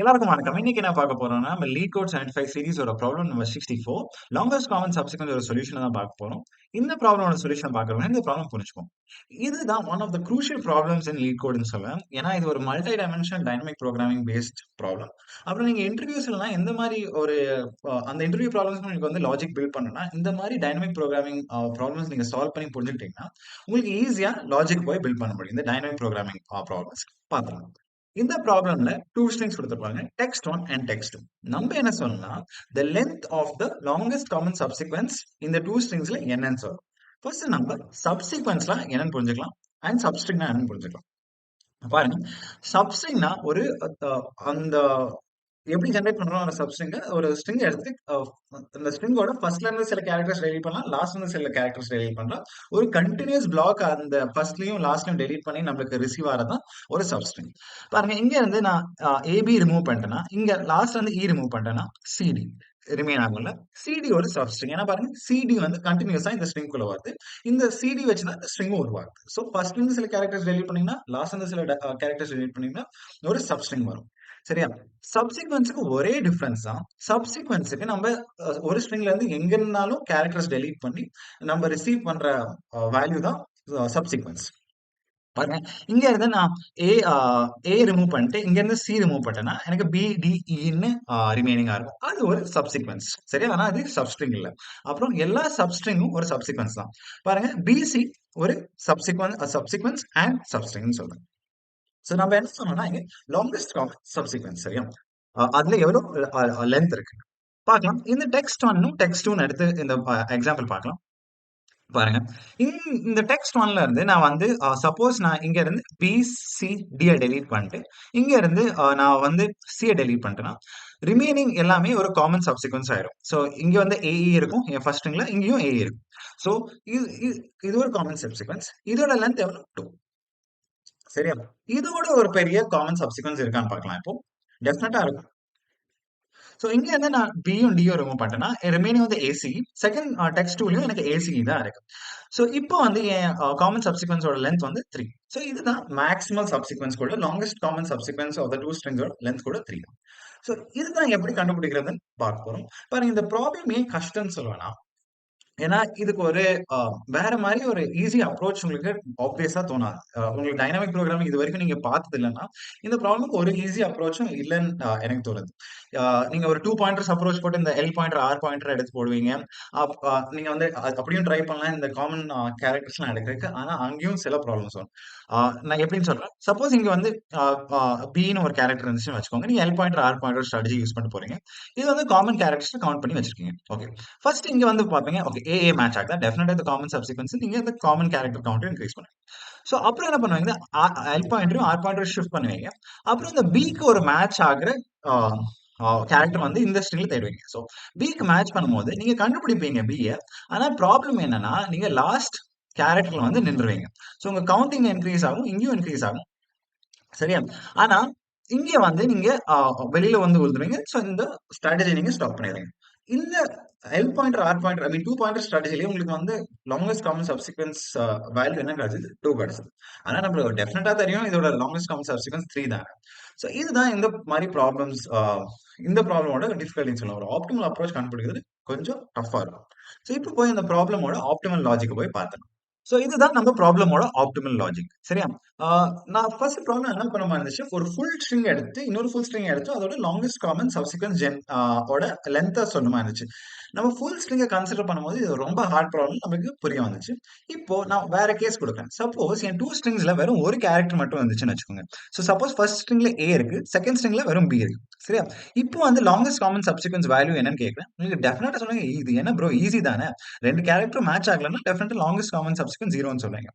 எல்லாருக்கும் வணக்கம். இன்னைக்கு என்ன பார்க்க போறோம்னா, நம்ம LeetCode 75 சீரிஸோட problem number 64 longest common subsequent ஒரு சொல்யூஷன் தான் பார்க்க போறோம். இந்த ப்ராப்ளமோட சொல்யூஷன் பார்க்கறோம்னா, இந்த ப்ராப்ளம் புரிஞ்சுக்கும். இதுதான் one of the crucial problems in LeetCodeன்னு சொல்லுவேன். ஏன்னா, இது ஒரு multi dimensional dynamic programming based problem. அப்புறம் நீங்க இன்டர்வியூஸ்லாம் எந்த மாரி ஒரு அந்த இன்டர்வியூ ப்ராப்ளம்ஸ்க்கு உங்களுக்கு வந்து லாஜிக் பில்ட் பண்ணணும்னா, இந்த மாரி டைனமிக் புரோகிராமிங் ப்ராப்ளம்ஸ் நீங்க சால்வ் பண்ணி புரிஞ்சுக்கிட்டீங்கன்னா, உங்களுக்கு ஈஸியா லாஜிக் போய் பில்ட் பண்ண முடியும். இந்த டைனமிக் புரோகிராமிங் ப்ராப்ளம்ஸ் பார்க்கலாம். இந்த ப்ராப்ளம்ல 2 ஸ்ட்ரிங்ஸ் குடுத்திருப்பாங்க. text 1 and text 2. நம்ம என்ன சொல்லணும்னா, the length of the longest common subsequence இந்த 2 ஸ்ட்ரிங்ஸ்ல என்னன்னு சொல்லணும். ஃபர்ஸ்ட் நம்ம சப்சீக்வென்ஸ்லாம் என்னன்னு புரிஞ்சுக்கலாம். அண்ட் சப்ஸ்ட்ரிங்னா என்னன்னு புரிஞ்சுக்கலாம். பாருங்க, சப்ஸ்ட்ரிங்னா ஒரு அந்த எப்படி ஜெனரேட் பண்றோம் அந்த சப்ஸ்ட்ரிங்க ஒரு ஸ்ட்ரிங் எடுத்து அந்த ஸ்ட்ரிங்கோட ஃபர்ஸ்ட்ல இருந்து சில கேரக்டர்ஸ் டெலீட் பண்ணலாம், லாஸ்ட்ல இருந்து சில கேரக்டர்ஸ் டெலீட் பண்ணலாம். ஒரு கண்டினியூஸ் பிளாக் அந்த ஃபர்ஸ்ட்லயும் லாஸ்ட்லயும் டெலீட் பண்ணி நம்மளுக்கு ரிசீவ் ஆறதான் ஒரு சப்ஸ்ட்ரிங். பாருங்க, இங்க இருந்து நான் ஏபி ரிமூவ் பண்ணிட்டேன்னா, இங்க லாஸ்ட்ல இருந்து இ ரிமூவ் பண்ணிட்டேன்னா சிடி ரிமைன் ஆகும்ல. சிடி ஒரு சப்ஸ்ட்ரிங். ஏன்னா பாருங்க, சிடி வந்து கண்டினியூஸா இந்த ஸ்ட்ரிங் குள்ள வருது. இந்த சிடி வச்சு தான் இந்த ஸ்ட்ரிங்கும் உருவாகுது. ஸோ ஃபர்ஸ்ட்ல இருந்து சில கேரக்டர்ஸ் டெலீட் பண்ணீங்கன்னா, லாஸ்ட்ல இருந்து சில கேரக்டர்ஸ் டெலீட் பண்ணீங்கன்னா ஒரு சப்ஸ்ட்ரிங் வரும். சரியா? சப்சீக்வென்ஸ்க்கு ஒரே டிஃபரன்ஸ் தான். சப்சீக்வென்ஸ்க்கு நம்ம ஒரு ஸ்ட்ரிங்ல இருந்து எங்க இருந்தாலும் கேரக்டர்ஸ் டெலீட் பண்ணி நம்ம ரிசீவ் பண்ற வேல்யூ தான் சப்சீக்வென்ஸ். பாருங்க, இங்க இருந்து நான் ஏ ரிமூவ் பண்ணிட்டு இங்க இருந்து சி ரிமூவ் பண்ணிட்டேன்னா எனக்கு பி டி இன்னு ரிமைனிங்கா இருக்கும். அது ஒரு சப்சீக்வென்ஸ். சரியா? ஆனா அது சப்ஸ்ட்ரிங் இல்ல. அப்புறம் எல்லா சப்ஸ்ட்ரிங்கும் ஒரு சப்சீக்வென்ஸ் தான். பாருங்க, பிசி ஒரு சப்சீக்வென்ஸ் அண்ட் சப்ஸ்ட்ரிங்னு சொல்றேன். சோ நம்ம என்ன சொன்னோம்னா, இங்க லாங்கஸ்ட் காமன் சப்சீக்வென்ஸ். சரியா? அதுல எவ்வளவு லென்த் இருக்கு பார்க்கலாம். இந்த டெக்ஸ்ட் ஒன்னும் டெக்ஸ்ட் டூன்னு எடுத்து இந்த எக்ஸாம்பிள் பார்க்கலாம். பாருங்க, இந்த டெக்ஸ்ட் ஒன்ல இருந்து நான் வந்து சப்போஸ் நான் இங்க இருந்து பி சி டி டெலீட் பண்ணிட்டு இங்க இருந்து நான் வந்து சி டெலீட் பண்ணிட்டேன்னா ரிமைனிங் எல்லாமே ஒரு காமன் சப்சீக்வன்ஸ் ஆயிரும். ஸோ இங்க வந்து ஏஇ இருக்கும் என் ஃபர்ஸ்ட் ஸ்ட்ரிங்ல, இங்கேயும் ஏஇ இருக்கும். ஸோ இது இது இது ஒரு காமன் சப்சீக்வன்ஸ். இதோட லென்த் எவ்வளவு? 2. சரியா? இதோட ஒரு பெரிய காமன் சப்சீக்வன்ஸ் இருக்கான்னு பார்க்கலாம் இப்போ. டெஃபினட்டா இருக்கும். சோ இங்க இருந்து நான் பியும் டியும் ரிமூவ் பண்ணிட்டேன்னா ரிமைனிங் வந்து ஏசி. செகண்ட் டெக்ஸ்ட் டூலயும் எனக்கு ஏசி தான் இருக்கு. சோ இப்போ வந்து என் காமன் சப்சீக்வன்ஸோட லென்த் வந்து 3. சோ இதுதான் மேக்ஸிமல் சப்சீக்வன்ஸ் கூட longest common subsequence of the 2 ஸ்ட்ரிங்ஸோட லென்த் கூட 3 தான். சோ இதுதான் எப்படி கண்டுபிடிக்கிறதுன்னு பார்க்க போறோம். பாருங்க, இந்த ப்ராப்ளம் ஏன் கஷ்டம்னு சொல்லுவேன்னா, ஏன்னா இதுக்கு ஒரு வேற மாதிரி ஒரு ஈஸி அப்ரோச் உங்களுக்கு ஆப்வியஸா தோணாது. உங்களுக்கு டைனாமிக் ப்ரோகிராமிங் இது வரைக்கும் நீங்க பார்த்தது இல்லைன்னா இந்த ப்ராப்ளம்க்கு ஒரு ஈஸி அப்ரோச்சும் இல்லைன்னு எனக்கு தோணுது. நீங்க ஒரு 2 பாயிண்டர்ஸ் அப்ரோச் போட்டு இந்த எல் பாயிண்டர் ஆர் பாயிண்டர் எடுத்து போடுவீங்க. நீங்க வந்து அப்படியும் ட்ரை பண்ணலாம் இந்த காமன் கேரக்டர்ஸ்லாம் எடுக்கிறதுக்கு. ஆனா அங்கேயும் சில ப்ராப்ளம்ஸ் வரும். நான் எப்படின்னு சொல்றேன். சப்போஸ் இங்க வந்து பின்னு ஒரு கேரக்டர் இருந்துச்சுன்னு வச்சுக்கோங்க. நீங்க L pointer R pointer strategy use பண்ணி போறீங்க. இது வந்து காமன் கேரக்டர்ஸ் கவுண்ட் பண்ணி வச்சிருக்கீங்க. ஓகே. ஃபர்ஸ்ட் இங்க வந்து பாப்பீங்க. ஓகே, ஏ மேட்ச் ஆகுதா? டெஃபினட்டா இது காமன் சப்சீக்வென்ஸ். நீங்க இந்த காமன் கேரக்டர் கவுண்ட் இன்கிரீஸ் பண்ணுங்க. சோ அப்புறம் என்ன பண்ணுவீங்க? எல் பாயிண்டரும் ஆர் பாயிண்டரும் ஷிஃப்ட் பண்ணுவீங்க. அப்புறம் இந்த பிக்கு ஒரு மேட்ச் ஆகுற கேரக்டர் வந்து இந்த ஸ்ட்ரிங்ல தேடுவீங்க. சோ பிக்கு மேட்ச் பண்ணும்போது நீங்க கண்டுபிடிப்பீங்க பிய. ஆனா ப்ராப்ளம் என்னன்னா, நீங்க லாஸ்ட் கேரக்டர்ல வந்து நின்றுவீங்க. சோ உங்க கவுண்டிங் இன்கிரீஸ் ஆகும், இங்கேயும் இன்கிரீஸ் ஆகும். சரியா? ஆனா இங்க வந்து நீங்க வெளியில வந்து விழுந்துருவீங்க. சோ இந்த ஸ்ட்ராட்டஜி நீங்க ஸ்டாப் பண்ணிடுறீங்க. இந்த எல் பாயிண்டர் ஆர் பாயிண்டர் ஐ மீன் 2 பாயிண்டர் ஸ்ட்ராட்டஜிலேயே உங்களுக்கு வந்து லாங்கஸ்ட் காமன் சப்சீக்வென்ஸ் வேல்யூ என்ன கிடைச்சது? 2 கிடைச்சது. ஆனா நம்மளுக்கு டெஃபினட்டா தெரியும் இதோட லாங்கஸ்ட் காமன் சப்சீக்வென்ஸ் 3 தானே. சோ இதுதான் இந்த மாதிரி ப்ராப்ளம்ஸ். இந்த ப்ராப்ளமோட டிஃபிகல்ட்டின்னு சொல்லலாம். ஒரு ஆப்டிமல் அப்ரோச் கண்டுபிடிக்கிறது கொஞ்சம் டஃப்பா இருக்கும். சோ இப்போ போய் இந்த ப்ராப்ளமோட ஆப்டிமல் லாஜிக் போய் பார்த்தலாம். சோ இதுதான் நம்ம ப்ராப்ளமோட ஆப்டிமல் லாஜிக். சரியா? நான் ஃபர்ஸ்ட் ப்ராப்ளம் என்ன பண்ண மாதிரி இருந்துச்சு, ஒரு ஃபுல் ஸ்ட்ரிங் எடுத்து இன்னொரு ஃபுல் ஸ்ட்ரிங் எடுத்து அதோட லாங்கஸ்ட் காமன் சப்சிக்வென்ஸ் ஓட லென்த்தை சொன்ன மாதிரி இருந்துச்சு. நம்ம ஃபுல் ஸ்ட்ரிங்கை கன்சிடர் பண்ணும்போது இது ரொம்ப ஹார்ட் ப்ராப்ளம் நமக்கு புரிய வந்துச்சு. இப்போ நான் வேற கேஸ் கொடுக்குறேன். சப்போஸ் என் 2 ஸ்ட்ரிங்ஸ்ல வெறும் ஒரு கேரக்டர் மட்டும் வந்துச்சுன்னு வச்சுக்கோங்க. ஸோ சப்போஸ் ஃபர்ஸ்ட் ஸ்ட்ரிங்ல ஏ இருக்கு, செகண்ட் ஸ்ட்ரிங்ல வெறும் பி இருக்கு. சரியா? இப்போ வந்து லாங்கஸ்ட் காமன் சப்சிக்வென்ஸ் வேல்யூ என்னன்னு கேட்குறேன். நீங்க டெஃபினட்டா சொல்லுங்க, இது என்ன ப்ரோ ஈஸி தானே, 2 கேரக்டர் மேட்ச் ஆகலன்னா டெஃபினட்டா லாங்கஸ்ட் காமன் சப்சிக்வென்ஸ் 0ன்னு சொல்லுங்க.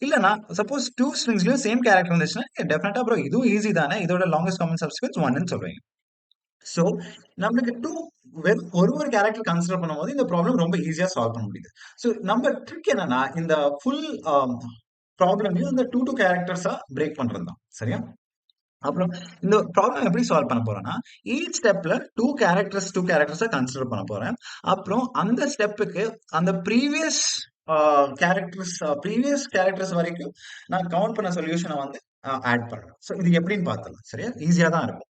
இல்லன்னா சப்போஸ் 2 ஸ்ட்ரிங்ஸ்லயும் சேம் கேரக்டர் இருந்துச்சுன்னா டெஃபினட்டா ப்ரோ இதுவும் ஈஸி தானே, இதோட லாங்கஸ்ட் காமன் சப்சிக்வென்ஸ் 1ன்னு சொல்லுவீங்க. சோ நம்மளுக்கு 2 வெறும் ஒரு கேரக்டர் கன்சிடர் பண்ணும்போது இந்த ப்ராப்ளம் ரொம்ப ஈஸியா சால்வ் பண்ண முடியுது. சோ நம்ம ட்ரிக் என்னன்னா, இந்த ஃபுல் ப்ராப்ளமையும் இந்த 2 கேரக்டர்ஸா பிரேக் பண்றது தான். சரியா? அப்புறம் இந்த ப்ராப்ளம் எப்படி சால்வ் பண்ண போறேன்னா, ஈச் ஸ்டெப்ல 2 கேரக்டர்ஸா கன்சிடர் பண்ண போறேன். அப்புறம் அந்த ஸ்டெப்புக்கு அந்த ப்ரீவியஸ் கேரக்டர்ஸ் வரைக்கும் நான் கவுண்ட் பண்ண சொல்யூஷனை வந்து ஆட் பண்றேன். சோ இது எப்படின்னு பார்த்தலாம். சரியா? ஈஸியா தான் இருக்கும்.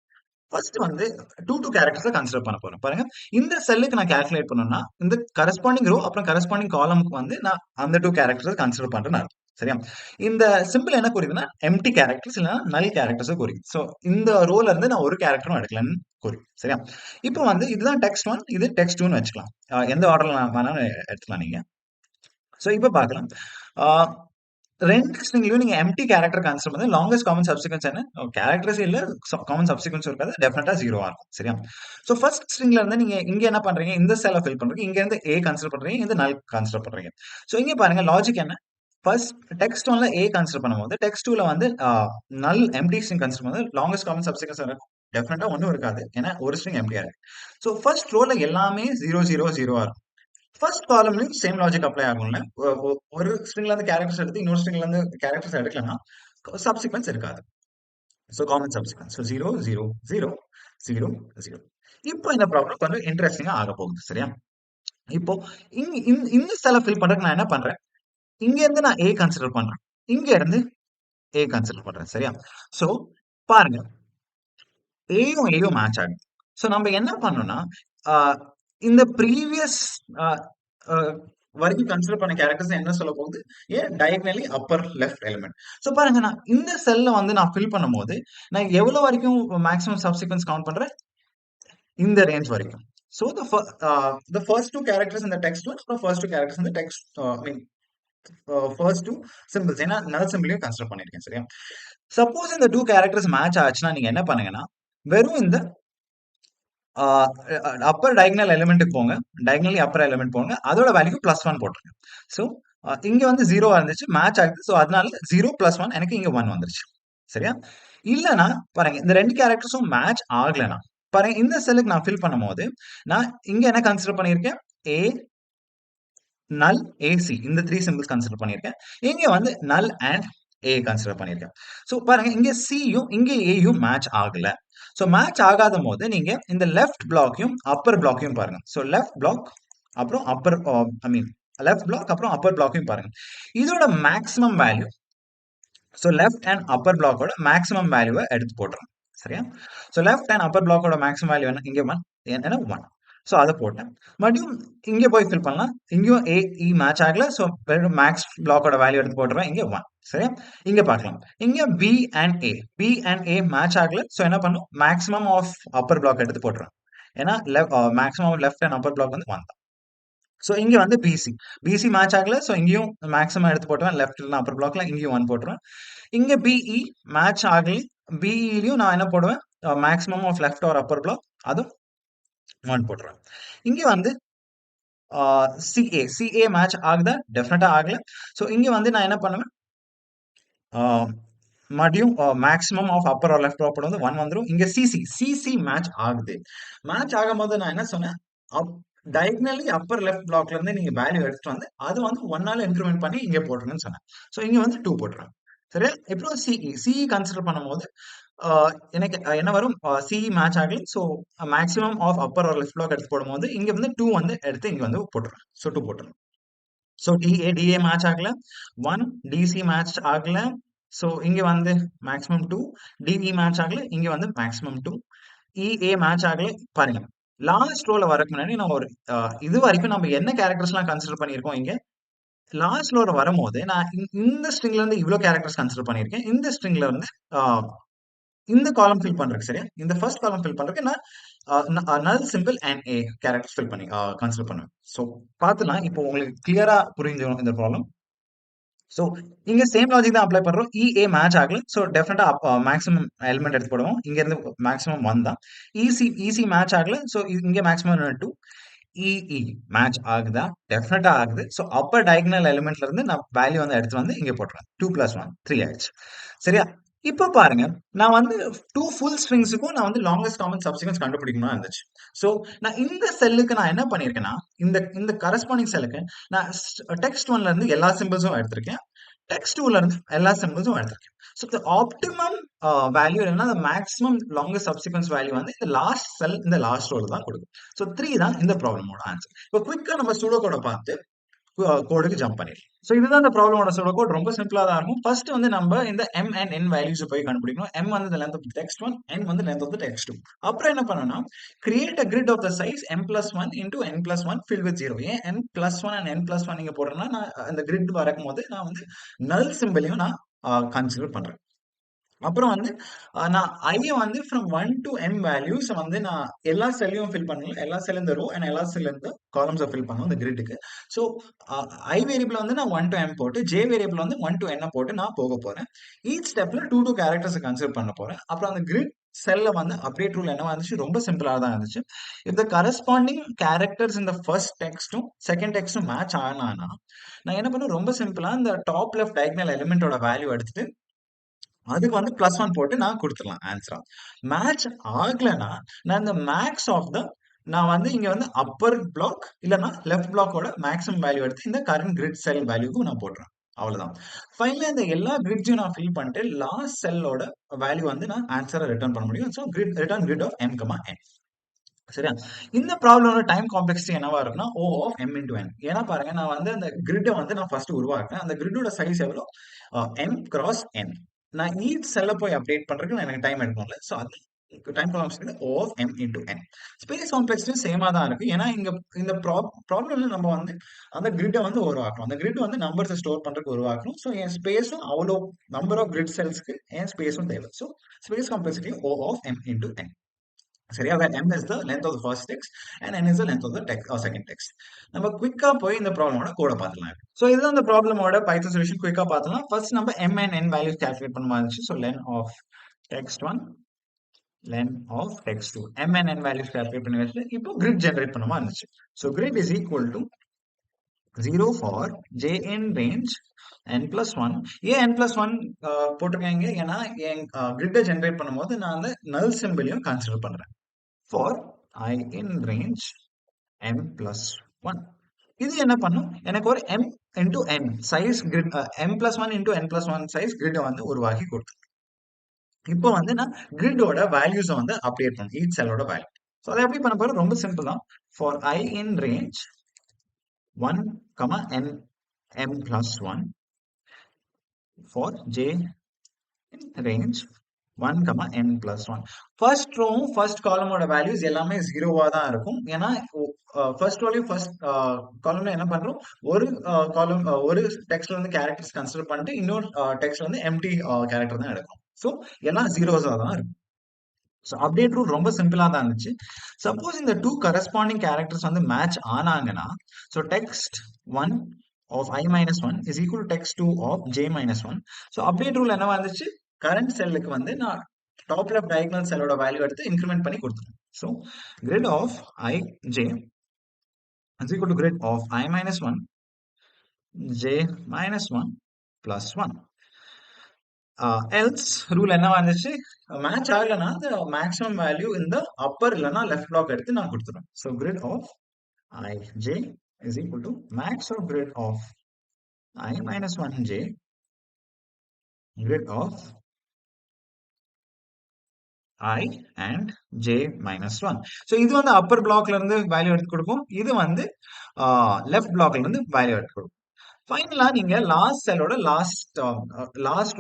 ஃபர்ஸ்ட் வந்து டூ கேரக்டர்ஸை கன்சிடர் பண்ண போறேன். பாருங்க, இந்த செல்லுக்கு நான் கால்குலேட் பண்ணணும்னா இந்த கரஸ்பாண்டிங் ரோ அப்புறம் கரஸ்பாண்டிங் காலமுக்கு வந்து நான் அந்த டூ கேரக்டர்ஸ் கன்சிடர் பண்றேன்னு அர்த்தம். சரியா? இந்த சிம்பிள் என்ன குறிக்குதுன்னா எம்டி கேரக்டர்ஸ் இல்லைன்னா நல் கேரக்டர்ஸ் குறிக்குது. ஸோ இந்த ரோல இருந்து நான் ஒரு கேரக்டரும் எடுக்கலன்னு குறிக்கும். சரியா? இப்போ வந்து இதுதான் டெக்ஸ்ட் ஒன், இது டெக்ஸ்ட் டூன்னு வச்சுக்கலாம். எந்த ஆர்டர்ல வேணாலும் எடுத்துக்கலாம் நீங்க. ஸோ இப்போ பார்க்கலாம். ரெண்டு ஸ்ட்ரிங்லயும் நீங்க எம்டி கேரக்டர் கன்சிடர் பண்ணி லாங்கஸ்ட் காமன் சப்சிக்வன்ஸ் என்ன கேரக்டர்ஸ் இல்ல காமன் சப்சிக்வன்ஸ் இருக்காது, டெஃபினட்டா ஜீரோவா இருக்கும். சரியா? ஸோ ஃபர்ஸ்ட் ஸ்ட்ரிங்ல இருந்து நீங்க இங்க என்ன பண்றீங்க, இந்த செல்ல ஃபில் பண்றீங்க, இங்க இருந்து ஏ கன்சிடர் பண்றீங்க, இந்த நல் கன்சிடர் பண்றீங்க. ஸோ இங்க பாருங்க லாஜிக் என்ன, ஃபர்ஸ்ட் டெக்ஸ்ட் ஒன்ல ஏ கன்சிடர் பண்ணும்போது டெக்ஸ்ட் டூல வந்து நல் எம்டி ஸ்ட்ரிங் கன்சிடர் பண்ணும்போது லாங்கஸ்ட் காமன் சப்சிக்வன்ஸ் இருக்கும், டெஃபினட்டா ஒன்றும் இருக்காது, ஏன்னா ஒரு ஸ்ட்ரிங் எம்டியா இருக்கு. ஸோ ஃபர்ஸ்ட் ரோல எல்லாமே 0 0 0 இருக்கும். ஃபர்ஸ்ட் காலம்லயும் சேம் லாஜிக் அப்ளை ஆகும்ல. ஒரு ஸ்ட்ரிங்ல இருந்து கேரக்டர்ஸ் எடுத்து இன்னொரு ஸ்ட்ரிங்ல இருந்து கேரக்டர்ஸ் எடுக்கலன்னா சப்சிக்வன்ஸ் இருக்காது. So common subsequence. ஸோ 0 0 0 0 0. இப்போ இந்த ப்ராப்ளம் கொஞ்சம் இன்ட்ரெஸ்டிங்கா ஆக போகுது. சரியா? இப்போ இந்த செல்ல ஃபில் பண்றதுக்கு நான் என்ன பண்றேன், இங்க இருந்து நான் ஏ கன்சிடர் பண்றேன், இங்க இருந்து ஏ கன்சிடர் பண்றேன். சரியா? ஸோ பாருங்க, ஏயும் மேட்ச் ஆகுது. ஸோ நம்ம என்ன பண்ணோம்னா இந்த ப்ரீவியஸ் வரைக்கும் கன்சிடர் பண்ண கேரக்டர்ஸ் என்ன சொல்ல போகுது, ஏன் diagonally upper left element. So பாருங்க, நான் இந்த செல்ல வந்து நான் ஃபில் பண்ணும்போது நான் எவ்வளவு வரைக்கும் மேக்ஸிமம் சப்சிக்வன்ஸ் கவுண்ட் பண்றேன், இந்த ரேஞ்ச் வரைக்கும். So the first two characters in the text one, அப்புறம் first two characters in the text, I mean first two symbols, ஏன்னா நல் சிம்பிளையும் கன்சிடர் பண்ணிருக்கேன். சரியா? சப்போஸ் இந்த டூ கேரக்டர்ஸ் மேட்ச் ஆச்சுன்னா நீங்க என்ன பண்ணுங்கன்னா வெறும் இந்த அப்பர் டயகனல் எலிமெண்ட்டுக்கு போங்க, டயகனலி அப்பர் எலிமெண்ட் போங்க, அதோட வேல்யூ +1 போட்டுருங்க. ஸோ இங்க வந்து 0 இருந்துச்சு, மேட்ச் ஆகுது. ஸோ அதனால 0 + 1 எனக்கு இங்க 1 வந்துருச்சு. சரியா? இல்லனா பாருங்க, இந்த ரெண்டு கேரக்டர்ஸும் மேட்ச் ஆகலனா பாருங்க, இந்த செல்லுக்கு நான் ஃபில் பண்ணும்போது நான் இங்க என்ன கன்சிடர் பண்ணியிருக்கேன், ஏ நல் ஏசி இந்த 3 சிம்பிள்ஸ் கன்சிடர் பண்ணியிருக்கேன். இங்க வந்து நல் அண்ட் ஏ கன்சிடர் பண்ணியிருக்கேன். ஸோ பாருங்க, இங்க சியும் இங்க ஏயும் மேட்ச் ஆகல. ஸோ மேட்ச் ஆகாத போது நீங்க இந்த லெஃப்ட் பிளாக்கையும் அப்பர் பிளாக்கையும் பாருங்க. ஸோ லெஃப்ட் பிளாக் அப்புறம் upper, I mean left block அப்புறம் அப்பர் பிளாக்கையும் பாருங்க. இதோட maximum value, so left and upper பிளாக்கோட மேக்ஸிமம் வேல்யூவை எடுத்து போட்டுருங்க. சரியா? ஸோ லெஃப்ட் அண்ட் அப்பர் பிளாக்கோட மேக்ஸிமம் வேல்யூ என்ன, இங்க 1 என்ன 1. ஸோ அதை போட்டேன். மறுபடியும் இங்க போய் ஃபில் பண்ணலாம், இங்கேயும் ஏ இ மேட்ச் ஆகல. ஸோ வெறும் மேக்ஸ் பிளாக்கோட வேல்யூ எடுத்து போட்டுருவேன், இங்க 1. சரியா? இங்க பார்க்கலாம், இங்க பி அண்ட் ஏ மேட்ச் ஆகல. ஸோ என்ன பண்ணும், மேக்ஸிமம் ஆஃப் அப்பர் பிளாக் எடுத்து போட்டுருவேன், ஏன்னா maximum of left and upper block வந்து 1 தான். ஸோ இங்க வந்து பிசி மேட்ச் ஆகல. ஸோ இங்கேயும் மேக்ஸிமம் எடுத்து போட்டுருவேன், லெஃப்ட் அப்பர் பிளாக்ல இங்கேயும் 1 போட்டுருவேன். இங்க பிஇ மேட்ச் ஆகல, பிஇலையும் நான் என்ன போடுவேன், maximum of left or upper block, அதுவும் 1 போட்டுருவேன். இங்க வந்து சிஏ மேட்ச் ஆகுதா, டெஃபினட்டா ஆகல. ஸோ இங்க வந்து நான் என்ன பண்ணுவேன், மறுபடியும் maximum of upper or left ப்ராப்பர்ட் வந்து 1 வந்துடும். இங்க சிசி மேட்ச் ஆகுது. மேட்ச் ஆகும்போது நான் என்ன சொன்னேன், டயகனலி அப்பர் லெஃப்ட் பிளாக்ல இருந்து நீங்க வேல்யூ எடுத்துட்டு வந்து அது வந்து 1ஆல இன்க்ரிமெண்ட் பண்ணி இங்க போட்டுருங்கன்னு சொன்னேன். ஸோ இங்க வந்து 2 போட்டுருவேன். சரியா? இப்போ சிஇ கன்சிடர் பண்ணும்போது எனக்கு என்ன வரும், சிஇ மேட்ச் ஆகல. So maximum of upper or left block எடுத்து போடும்போது இங்க வந்து 2 வந்து எடுத்து இங்க வந்து போட்டுருவேன். ஸோ 2 போட்டுருவேன். ஸோ டிஏ மேட்ச் ஆகல, 1 டிசி மேட்ச் ஆகல. ஸோ இங்க வந்து மேக்ஸிமம் 2, டிஇ மேட்ச் ஆகல, இங்க வந்து மேக்ஸிமம் 2, இஏ மேட்ச் ஆகல. பாருங்க, லாஸ்ட் ரோல வரக்கு முன்னாடி நான் ஒரு இது வரைக்கும் நம்ம என்ன கேரக்டர்ஸ்லாம் கன்சிடர் பண்ணியிருக்கோம், இங்க லாஸ்ட் ரோல வரும்போது நான் இந்த ஸ்ட்ரிங்ல இருந்து இவ்வளவு கேரக்டர்ஸ் கன்சிடர் பண்ணியிருக்கேன். இந்த ஸ்ட்ரிங்ல இருந்து இந்த காலம் ஃபில் பண்றதுக்கு, சரியா, இந்த ஃபர்ஸ்ட் காலம் ஃபில் பண்றதுக்கு நான் நல் simple and A characters fill பண்ணி கன்சிடர் பண்ணுவேன். ஸோ பார்த்துலாம், இப்போ உங்களுக்கு கிளியரா புரிஞ்சிடும் இந்த ப்ராப்ளம். ஸோ இங்க சேம் லாஜிக் தான் அப்ளை பண்றோம். இஏ மேட்ச் ஆகல. ஸோ டெஃபினட்டா மேக்ஸிமம் எலிமெண்ட் எடுத்து போடுவோம். இங்க இருந்து மேக்ஸிமம் 1 தான். இசி மேட்ச் ஆகல. ஸோ இங்க மேக்ஸிமம் 2. இஇ மேட்ச் ஆகுதா, டெஃபினட்டா ஆகுது. ஸோ அப்பர் டயகனல் எலிமெண்ட்ல இருந்து நான் வேல்யூ வந்து எடுத்து வந்து இங்க போட்டுருவேன். 2 + 1 3 ஆயிடுச்சு. சரியா? இப்போ பாருங்க, நான் வந்து 2 ஃபுல் ஸ்ட்ரிங்ஸுக்கும் நான் வந்து லாங்கஸ்ட் காமன் சப்சிக்வன்ஸ் கண்டுபிடிக்கணும்னு இருந்துச்சு. ஸோ நான் இந்த செல்லுக்கு நான் என்ன பண்ணியிருக்கேன்னா, இந்த கரஸ்பாண்டிங் செல்லுக்கு நான் டெக்ஸ்ட் 1ல இருந்து எல்லா சிம்பிள்ஸும் எடுத்திருக்கேன், டெக்ஸ்ட் 2ல இருந்து எல்லா சிம்பிள்ஸும் எடுத்திருக்கேன். ஸோ த ஆப்டிமம் வேல்யூ என்னன்னா, the maximum longest subsequence value வந்து இந்த லாஸ்ட் செல், இந்த லாஸ்ட் ரோல தான் கொடுக்கும். ஸோ 3 தான் இந்த ப்ராப்ளமோட ஆன்சர். இப்போ குவிக்கா நம்ம சூடோ கோட பார்த்து கோடுக்கு ஜம்ப் பண்ணிடலாம். சோ இதுதான் இந்த ப்ராப்ளமோட கோட். ரொம்ப சிம்பிளா தான் இருக்கும். ஃபர்ஸ்ட் வந்து நம்ம இந்த m and n வேல்யூஸ் போய் கண்டுபிடிக்கணும். m வந்து the length of the text 1, n வந்து length of the text 2. அப்புறம் என்ன பண்ணனும்னா create a grid of the size m+1 into n+1 filled with 0. ஏன் n+1 and n+1 நீங்க போடுறேன்னா நான் அந்த கிரிட் வரக்கும்போது நான் வந்து null சிம்பலையும் நான் கன்சிடர் பண்றேன். அப்புறம் வந்து நான் I வந்து ஃப்ரம் 1 to m வேல்யூஸ் வந்து நான் எல்லா செல்லையும் ஃபில் பண்ணல. எல்லா செல் இந்த ரோ அண்ட் எல்லா செல் இந்த காலம்ஸை ஃபில் பண்ணணும் இந்த கிரிட்டுக்கு. ஸோ I வேரியபிள் வந்து நான் 1 to m போட்டு j வேரியபிள் வந்து 1 to n போட்டு நான் போக போறேன். ஈச் ஸ்டெப்ல 2 கேரக்டர்ஸ் கன்சிடர் பண்ண போறேன். அப்புறம் அந்த கிரிட் செல்ல வந்து அப்டேட் ரூல் என்னவா இருந்துச்சு, ரொம்ப சிம்பிளா தான் இருந்துச்சு. இஃப் த கரஸ்பாண்டிங் கேரக்டர்ஸ் இந்த ஃபர்ஸ்ட் டெக்ஸ்டும் செகண்ட் டெக்ஸ்டும் மேட்ச் ஆனானா நான் என்ன பண்ணுவேன், ரொம்ப சிம்பிளா இந்த டாப் லெஃப்ட் டயகனல் எலிமெண்டோட வேல்யூ எடுத்துட்டு அதுக்கு வந்து +1 போட்டு நான் கொடுத்துடலாம் ஆன்சரா. மேட்ச் ஆகலைன்னா நான் இந்த மேக்ஸ் ஆஃப் த நான் வந்து இங்க வந்து அப்பர் பிளாக் இல்லைன்னா லெஃப்ட் பிளாக்கோட மேக்ஸிமம் வேல்யூ எடுத்து இந்த கரண்ட் கிரிட் செல் வேல்யூக்கு நான் போடுறேன். அவ்வளவுதான். ஃபைனலா இந்த எல்லா கிரிட்ஸையும் நான் ஃபில் பண்ணிட்டு லாஸ்ட் செல்லோட வேல்யூ வந்து நான் ஆன்சரை ரிட்டர்ன் பண்ண முடியும். So return grid of m, n. சரியா? இந்த ப்ராப்ளமோட டைம் காம்ப்ளெக்சிட்டி என்னவா இருக்குன்னா O of m into n. ஏன்னா பாருங்க நான் வந்து அந்த கிரிட்டை வந்து நான் ஃபர்ஸ்ட் உருவாக்குறேன். அந்த கிரிட்டோட சைஸ் எவ்வளோ, m cross n. நான் ஈச் செல்ல போய் அப்டேட் பண்றதுக்கு எனக்கு டைம் எடுக்கும்ல. ஸோ அது time complexity O of m into n. Space complexity சேமா தான் இருக்கு. ஏன்னா இங்க இந்த ப்ராப்ளம்ல நம்ம வந்து அந்த கிரிட்டை வந்து உருவாக்கணும். அந்த கிரிட் வந்து நம்பர்ஸை ஸ்டோர் பண்றதுக்கு உருவாக்கணும். ஸோ என் ஸ்பேஸும் அவ்வளோ நம்பர் ஆஃப் கிரிட் செல்ஸ்க்கு என் ஸ்பேஸும் தேவை. So space complexity O of m into n. சரியா? where m is the length of the first text and n is the length of the text or second text. நம்ம குயிக்கா போய் இந்த ப்ராப்ளமோட கோட பார்த்துலாம். So இதுதான் இந்த ப்ராப்ளமோட பைத்தன் சொல்யூஷன். குயிக்கா பார்த்துலாம். ஃபர்ஸ்ட் நம்ம m and n values calculate பண்ண மாதிரி இருந்துச்சு. So len of text 1, len of text 2, m and n values calculate பண்ணி வச்சு இப்போ கிரிட் ஜெனரேட் பண்ண மாதிரி இருந்துச்சு. So grid is equal to 0 for j in range n plus 1. ஏன் n plus 1 போட்டிருக்காங்க, ஏன்னா என் கிரிட்டை ஜெனரேட் பண்ணும்போது நான் அந்த நல் சிம்பிளையும் கன்சிடர் பண்றேன். For I in range m plus 1. இது என்ன பண்ணும், எனக்கு ஒரு m into n size grid, m plus 1 into n plus 1 size grid வந்து உருவாக்கி கொடுத்து இப்போ வந்து நான் கிரிட்டோட வேல்யூஸை வந்து அப்டேட் பண்ணணும், ஈச் செல்லோட வேல்யூ. ஸோ அதை எப்படி பண்ண போறோம், ரொம்ப சிம்பிள் தான். For I in range 1, n m plus 1 for j in range 1, n plus 1. First ரோவும் ஃபர்ஸ்ட் காலமோட வேல்யூஸ் எல்லாமே ஜீரோவா தான் இருக்கும். ஏன்னா ஃபர்ஸ்ட் ரோலையும் ஃபர்ஸ்ட் காலம்ல என்ன பண்றோம், ஒரு காலம் ஒரு டெக்ஸ்ட்ல வந்து கேரக்டர்ஸ் கன்சிடர் பண்ணிட்டு இன்னொரு டெக்ஸ்ட்ல வந்து எம்டி கேரக்டர் தான் எடுக்கும். ஸோ எல்லாம் ஜீரோஸா தான் இருக்கும். ஸோ அப்டேட் ரூல் ரொம்ப சிம்பிளா தான் இருந்துச்சு. சப்போஸ் இந்த டூ கரஸ்பாண்டிங் கேரக்டர்ஸ் வந்து மேட்ச் ஆனாங்கன்னா so text 1 of I minus 1 is equal to text 2 of j minus 1. So update rule என்னவா இருந்துச்சு, கரண்ட் செல்லுக்கு வந்து நான் டாப் லெஃப்ட் டயகனல் செல்லோட வேல்யூ எடுத்து இன்க்ரிமெண்ட் பண்ணி கொடுத்துருவேன். So grid of I j is equal to grid of I minus 1 j minus 1 plus 1. Else rule என்னவா இருந்துச்சு, மேட்ச் ஆகலைன்னா the maximum value in the upper இல்லைன்னா லெஃப்ட் பிளாக் எடுத்து நான் கொடுத்துருவேன். So grid of I j is equal to max of grid of I minus 1 j grid of I and j minus 1. So இது வந்து அப்பர் பிளாக்ல இருந்து value எடுத்து கொடுக்கும், இது வந்து லெஃப்ட் பிளாக்ல இருந்து வேல்யூ எடுத்து கொடுக்கும். ஃபைனலா நீங்க லாஸ்ட் செல்லோட லாஸ்ட்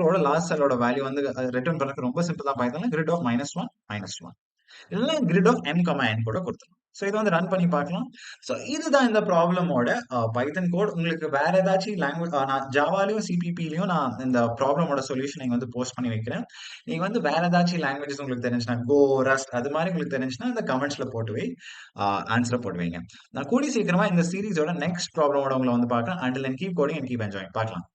ரோட லாஸ்ட் செல்லோட வேல்யூ வந்து ரிட்டர்ன் பண்றதுக்கு ரொம்ப சிம்பிள் தான். பைத்தன்ல grid of -1 இல்லைன்னா grid of m, n கூட கொடுத்துரும். ஸோ இதை வந்து ரன் பண்ணி பார்க்கலாம். ஸோ இதுதான் இந்த ப்ராப்ளமோட பைத்தன் கோட். உங்களுக்கு வேற ஏதாச்சும் லாங்குவேஜ், நான் ஜாவாலையும் சிபிபிலையும் நான் இந்த ப்ராப்ளமோட சொல்யூஷன் நீங்க வந்து போஸ்ட் பண்ணி வைக்கிறேன். நீங்க வந்து வேற ஏதாச்சும் லாங்குவேஜஸ் உங்களுக்கு தெரிஞ்சுன்னா, கோ, ரஸ்ட் அது மாதிரி உங்களுக்கு தெரிஞ்சுன்னா இந்த கமெண்ட்ஸ்ல போட்டு வை, ஆன்சரை போட்டு வைங்க. நான் கூடி சீக்கிரமா இந்த சீரிஸோட நெக்ஸ்ட் ப்ராப்ளமோட உங்களை வந்து பார்க்குறேன். Until and keep coding and keep enjoying. பார்க்கலாம்.